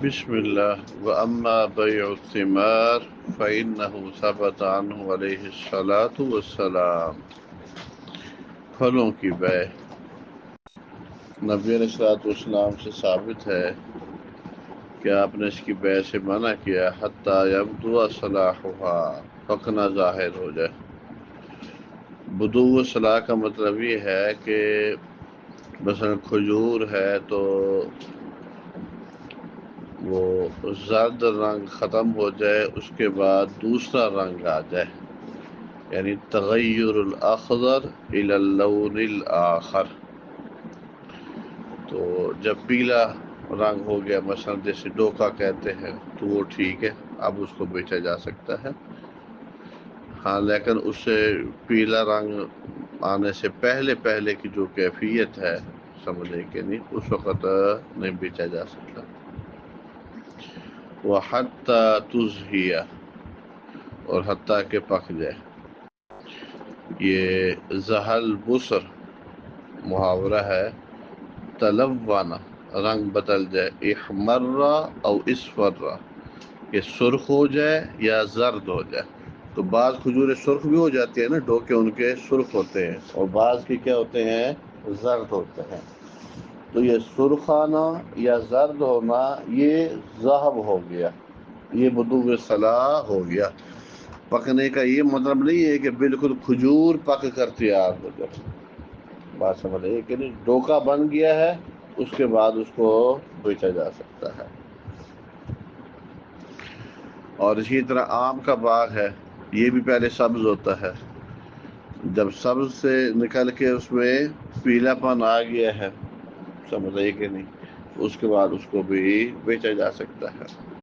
بسم اللہ واما بیع الثمار فإنه ثبت عنہ علیہ الصلاۃ والسلام۔ پھلوں کی بیع نبی علیہ الصلوۃ والسلام سے ثابت ہے کہ آپ نے اس کی بیع سے منع کیا حتیٰ یبدو صلاحها، پکنا ظاہر ہو جائے۔ بدو صلاح کا مطلب یہ ہے کہ مثلا کھجور ہے تو وہ زرد رنگ ختم ہو جائے، اس کے بعد دوسرا رنگ آ جائے، یعنی تغیر الاخضر الی اللون الاخر۔ تو جب پیلا رنگ ہو گیا، مثلا جیسے ڈوکا کہتے ہیں، تو وہ ٹھیک ہے، اب اس کو بیچا جا سکتا ہے۔ ہاں لیکن اس سے پیلا رنگ آنے سے پہلے کی جو کیفیت ہے سمجھے کہ نہیں، اس وقت نہیں بیچا جا سکتا۔ وَحَتَّى تُزْهِيَ، اور حتیٰ کہ پک جائے۔ یہ زحل بصر محاورہ ہے، تلون رنگ بدل جائے، احمر او اصفر، کہ سرخ ہو جائے یا زرد ہو جائے۔ تو بعض کھجوریں سرخ بھی ہو جاتی ہیں نا، ڈوکے ان کے سرخ ہوتے ہیں، اور بعض کے کیا ہوتے ہیں، زرد ہوتے ہیں۔ تو یہ سرخانہ یا زرد ہونا یہ ذہب ہو گیا، یہ بدو صلاح ہو گیا۔ پکنے کا یہ مطلب نہیں ہے کہ بالکل کھجور پک کر تیار ہو جائے، بات سمجھ رہے کہ نہیں، ڈوکا بن گیا ہے، اس کے بعد اس کو بیچا جا سکتا ہے۔ اور اسی طرح آم کا باغ ہے، یہ بھی پہلے سبز ہوتا ہے، جب سبز سے نکل کے اس میں پیلا پن آ گیا ہے، سمجھ رہے کہ نہیں، اس کے بعد اس کو بھی بیچا جا سکتا ہے۔